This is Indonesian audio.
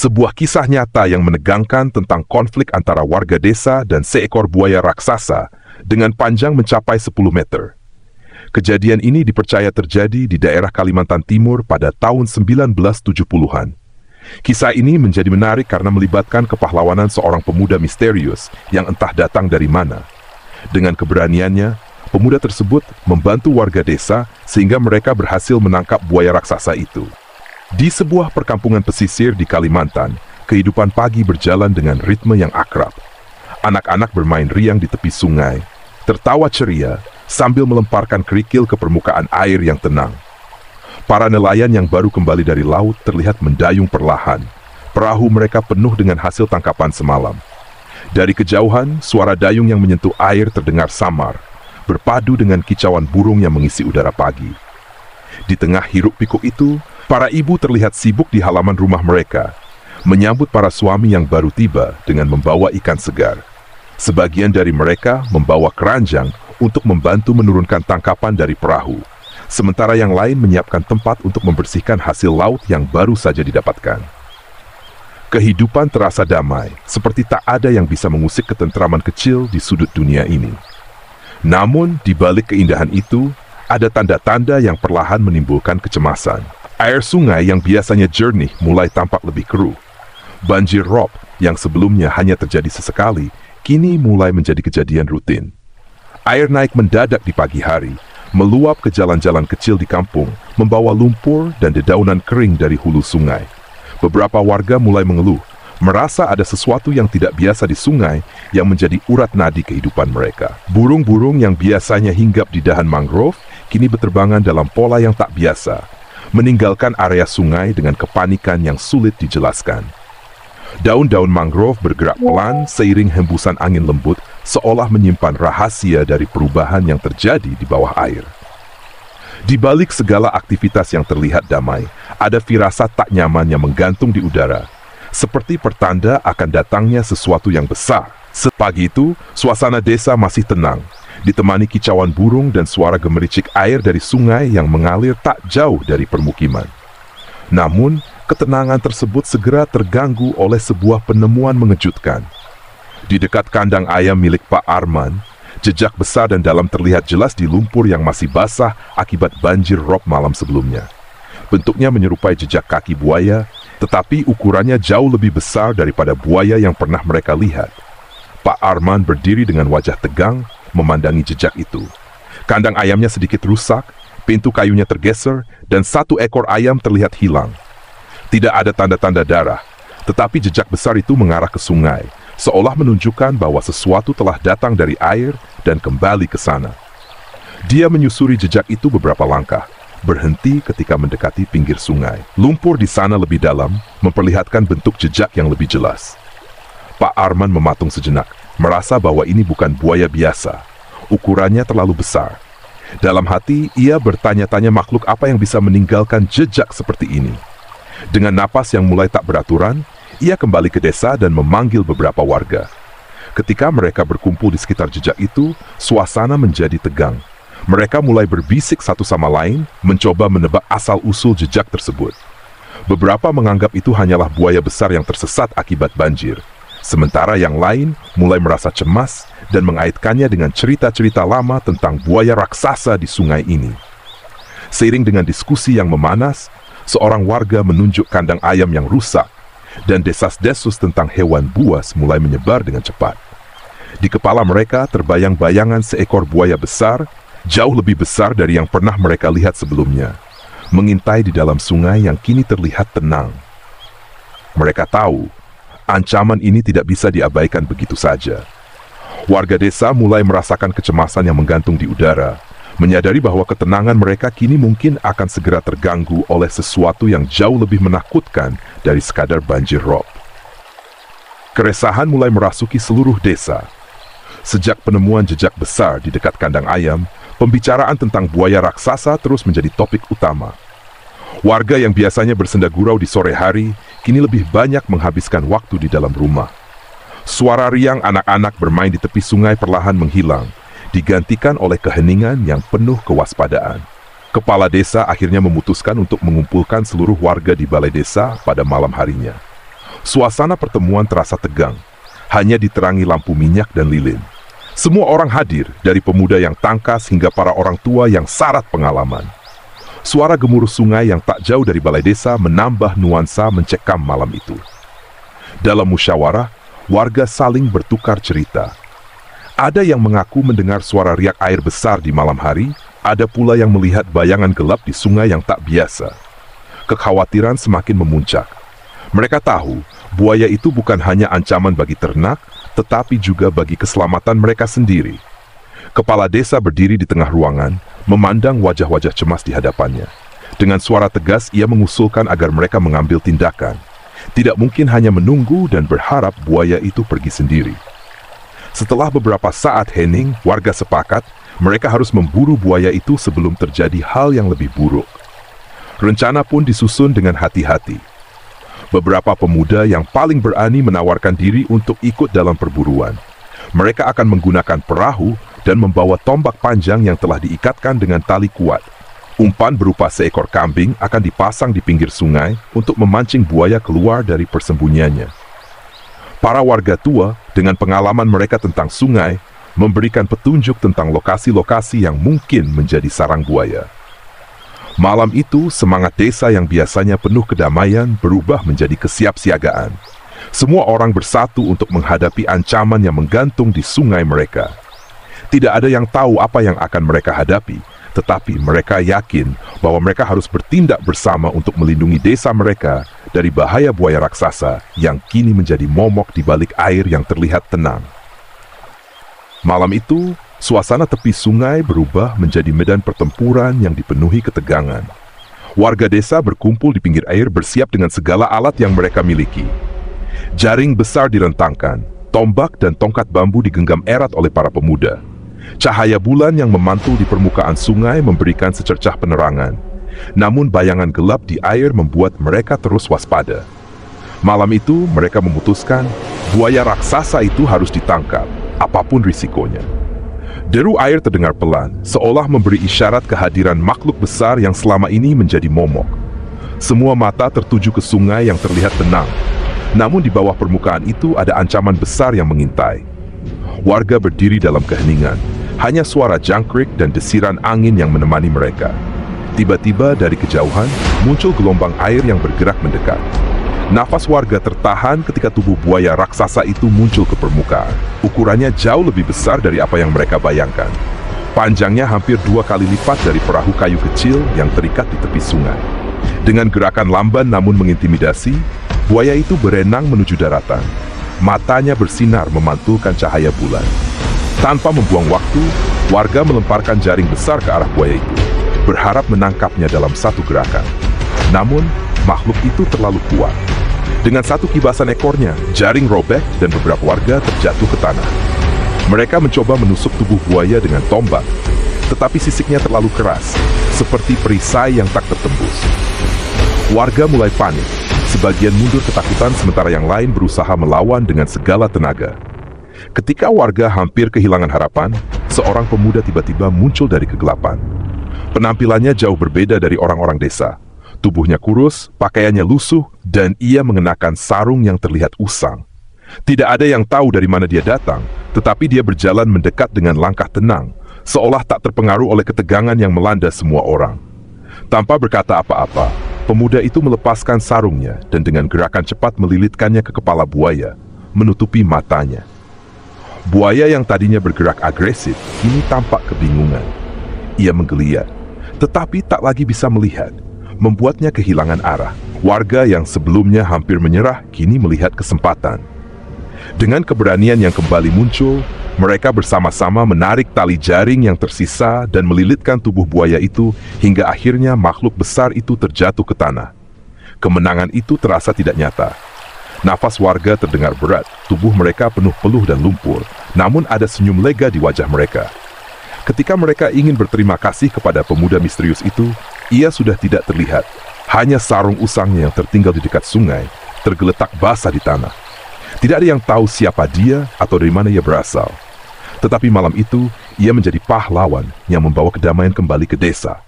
Sebuah kisah nyata yang menegangkan tentang konflik antara warga desa dan seekor buaya raksasa dengan panjang mencapai 10 meter. Kejadian ini dipercaya terjadi di daerah Kalimantan Timur pada tahun 1970-an. Kisah ini menjadi menarik karena melibatkan kepahlawanan seorang pemuda misterius yang entah datang dari mana. Dengan keberaniannya, pemuda tersebut membantu warga desa sehingga mereka berhasil menangkap buaya raksasa itu. Di sebuah perkampungan pesisir di Kalimantan, kehidupan pagi berjalan dengan ritme yang akrab. Anak-anak bermain riang di tepi sungai, tertawa ceria sambil melemparkan kerikil ke permukaan air yang tenang. Para nelayan yang baru kembali dari laut terlihat mendayung perlahan. Perahu mereka penuh dengan hasil tangkapan semalam. Dari kejauhan, suara dayung yang menyentuh air terdengar samar, berpadu dengan kicauan burung yang mengisi udara pagi. Di tengah hiruk-pikuk itu, para ibu terlihat sibuk di halaman rumah mereka, menyambut para suami yang baru tiba dengan membawa ikan segar. Sebagian dari mereka membawa keranjang untuk membantu menurunkan tangkapan dari perahu, sementara yang lain menyiapkan tempat untuk membersihkan hasil laut yang baru saja didapatkan. Kehidupan terasa damai, seperti tak ada yang bisa mengusik ketentraman kecil di sudut dunia ini. Namun, di balik keindahan itu, ada tanda-tanda yang perlahan menimbulkan kecemasan. Air sungai yang biasanya jernih mulai tampak lebih keruh. Banjir rob yang sebelumnya hanya terjadi sesekali, kini mulai menjadi kejadian rutin. Air naik mendadak di pagi hari, meluap ke jalan-jalan kecil di kampung, membawa lumpur dan dedaunan kering dari hulu sungai. Beberapa warga mulai mengeluh, merasa ada sesuatu yang tidak biasa di sungai yang menjadi urat nadi kehidupan mereka. Burung-burung yang biasanya hinggap di dahan mangrove, kini berterbangan dalam pola yang tak biasa, meninggalkan area sungai dengan kepanikan yang sulit dijelaskan. Daun-daun mangrove bergerak pelan seiring hembusan angin lembut, seolah menyimpan rahasia dari perubahan yang terjadi di bawah air. Di balik segala aktivitas yang terlihat damai, ada firasat tak nyaman yang menggantung di udara, seperti pertanda akan datangnya sesuatu yang besar. Sepagi itu, suasana desa masih tenang, ditemani kicauan burung dan suara gemericik air dari sungai yang mengalir tak jauh dari permukiman. Namun, ketenangan tersebut segera terganggu oleh sebuah penemuan mengejutkan. Di dekat kandang ayam milik Pak Arman, jejak besar dan dalam terlihat jelas di lumpur yang masih basah akibat banjir rob malam sebelumnya. Bentuknya menyerupai jejak kaki buaya, tetapi ukurannya jauh lebih besar daripada buaya yang pernah mereka lihat. Pak Arman berdiri dengan wajah tegang, memandangi jejak itu. Kandang ayamnya sedikit rusak, pintu kayunya tergeser, dan satu ekor ayam terlihat hilang. Tidak ada tanda-tanda darah, tetapi jejak besar itu mengarah ke sungai, seolah menunjukkan bahwa sesuatu telah datang dari air dan kembali ke sana. Dia menyusuri jejak itu beberapa langkah, berhenti ketika mendekati pinggir sungai. Lumpur di sana lebih dalam, memperlihatkan bentuk jejak yang lebih jelas. Pak Arman mematung sejenak, merasa bahwa ini bukan buaya biasa. Ukurannya terlalu besar. Dalam hati, ia bertanya-tanya makhluk apa yang bisa meninggalkan jejak seperti ini. Dengan napas yang mulai tak beraturan, ia kembali ke desa dan memanggil beberapa warga. Ketika mereka berkumpul di sekitar jejak itu, suasana menjadi tegang. Mereka mulai berbisik satu sama lain, mencoba menebak asal-usul jejak tersebut. Beberapa menganggap itu hanyalah buaya besar yang tersesat akibat banjir. Sementara yang lain mulai merasa cemas dan mengaitkannya dengan cerita-cerita lama tentang buaya raksasa di sungai ini. Seiring dengan diskusi yang memanas, seorang warga menunjuk kandang ayam yang rusak, dan desas-desus tentang hewan buas mulai menyebar dengan cepat. Di kepala mereka terbayang bayangan seekor buaya besar, jauh lebih besar dari yang pernah mereka lihat sebelumnya, mengintai di dalam sungai yang kini terlihat tenang. Mereka tahu, ancaman ini tidak bisa diabaikan begitu saja. Warga desa mulai merasakan kecemasan yang menggantung di udara, menyadari bahwa ketenangan mereka kini mungkin akan segera terganggu oleh sesuatu yang jauh lebih menakutkan dari sekadar banjir rob. Keresahan mulai merasuki seluruh desa. Sejak penemuan jejak besar di dekat kandang ayam, pembicaraan tentang buaya raksasa terus menjadi topik utama. Warga yang biasanya bersenda gurau di sore hari, kini lebih banyak menghabiskan waktu di dalam rumah. Suara riang anak-anak bermain di tepi sungai perlahan menghilang, digantikan oleh keheningan yang penuh kewaspadaan. Kepala desa akhirnya memutuskan untuk mengumpulkan seluruh warga di balai desa pada malam harinya. Suasana pertemuan terasa tegang, hanya diterangi lampu minyak dan lilin. Semua orang hadir, dari pemuda yang tangkas hingga para orang tua yang syarat pengalaman. Suara gemuruh sungai yang tak jauh dari balai desa menambah nuansa mencekam malam itu. Dalam musyawarah, warga saling bertukar cerita. Ada yang mengaku mendengar suara riak air besar di malam hari, ada pula yang melihat bayangan gelap di sungai yang tak biasa. Kekhawatiran semakin memuncak. Mereka tahu, buaya itu bukan hanya ancaman bagi ternak, tetapi juga bagi keselamatan mereka sendiri. Kepala desa berdiri di tengah ruangan, memandang wajah-wajah cemas di hadapannya. Dengan suara tegas, ia mengusulkan agar mereka mengambil tindakan. Tidak mungkin hanya menunggu dan berharap buaya itu pergi sendiri. Setelah beberapa saat hening, warga sepakat mereka harus memburu buaya itu sebelum terjadi hal yang lebih buruk. Rencana pun disusun dengan hati-hati. Beberapa pemuda yang paling berani menawarkan diri untuk ikut dalam perburuan. Mereka akan menggunakan perahu dan membawa tombak panjang yang telah diikatkan dengan tali kuat. Umpan berupa seekor kambing akan dipasang di pinggir sungai untuk memancing buaya keluar dari persembunyiannya. Para warga tua, dengan pengalaman mereka tentang sungai, memberikan petunjuk tentang lokasi-lokasi yang mungkin menjadi sarang buaya. Malam itu, semangat desa yang biasanya penuh kedamaian berubah menjadi kesiapsiagaan. Semua orang bersatu untuk menghadapi ancaman yang menggantung di sungai mereka. Tidak ada yang tahu apa yang akan mereka hadapi, tetapi mereka yakin bahwa mereka harus bertindak bersama untuk melindungi desa mereka dari bahaya buaya raksasa yang kini menjadi momok di balik air yang terlihat tenang. Malam itu, suasana tepi sungai berubah menjadi medan pertempuran yang dipenuhi ketegangan. Warga desa berkumpul di pinggir air bersiap dengan segala alat yang mereka miliki. Jaring besar direntangkan, tombak dan tongkat bambu digenggam erat oleh para pemuda. Cahaya bulan yang memantul di permukaan sungai memberikan secercah penerangan. Namun bayangan gelap di air membuat mereka terus waspada. Malam itu mereka memutuskan buaya raksasa itu harus ditangkap, apapun risikonya. Deru air terdengar pelan, seolah memberi isyarat kehadiran makhluk besar yang selama ini menjadi momok. Semua mata tertuju ke sungai yang terlihat tenang. Namun di bawah permukaan itu ada ancaman besar yang mengintai. Warga berdiri dalam keheningan. Hanya suara jangkrik dan desiran angin yang menemani mereka. Tiba-tiba dari kejauhan muncul gelombang air yang bergerak mendekat. Nafas warga tertahan ketika tubuh buaya raksasa itu muncul ke permukaan. Ukurannya jauh lebih besar dari apa yang mereka bayangkan. Panjangnya hampir 2 kali lipat dari perahu kayu kecil yang terikat di tepi sungai. Dengan gerakan lamban namun mengintimidasi, buaya itu berenang menuju daratan. Matanya bersinar memantulkan cahaya bulan. Tanpa membuang waktu, warga melemparkan jaring besar ke arah buaya itu, berharap menangkapnya dalam satu gerakan. Namun, makhluk itu terlalu kuat. Dengan satu kibasan ekornya, jaring robek dan beberapa warga terjatuh ke tanah. Mereka mencoba menusuk tubuh buaya dengan tombak, tetapi sisiknya terlalu keras, seperti perisai yang tak tertembus. Warga mulai panik, sebagian mundur ketakutan sementara yang lain berusaha melawan dengan segala tenaga. Ketika warga hampir kehilangan harapan, seorang pemuda tiba-tiba muncul dari kegelapan. Penampilannya jauh berbeda dari orang-orang desa. Tubuhnya kurus, pakaiannya lusuh, dan ia mengenakan sarung yang terlihat usang. Tidak ada yang tahu dari mana dia datang, tetapi dia berjalan mendekat dengan langkah tenang, seolah tak terpengaruh oleh ketegangan yang melanda semua orang. Tanpa berkata apa-apa, pemuda itu melepaskan sarungnya dan dengan gerakan cepat melilitkannya ke kepala buaya, menutupi matanya. Buaya yang tadinya bergerak agresif, kini tampak kebingungan. Ia menggeliat, tetapi tak lagi bisa melihat, membuatnya kehilangan arah. Warga yang sebelumnya hampir menyerah, kini melihat kesempatan. Dengan keberanian yang kembali muncul, mereka bersama-sama menarik tali jaring yang tersisa dan melilitkan tubuh buaya itu hingga akhirnya makhluk besar itu terjatuh ke tanah. Kemenangan itu terasa tidak nyata. Nafas warga terdengar berat, tubuh mereka penuh peluh dan lumpur, namun ada senyum lega di wajah mereka. Ketika mereka ingin berterima kasih kepada pemuda misterius itu, ia sudah tidak terlihat. Hanya sarung usangnya yang tertinggal di dekat sungai, tergeletak basah di tanah. Tidak ada yang tahu siapa dia atau dari mana ia berasal. Tetapi malam itu, ia menjadi pahlawan yang membawa kedamaian kembali ke desa.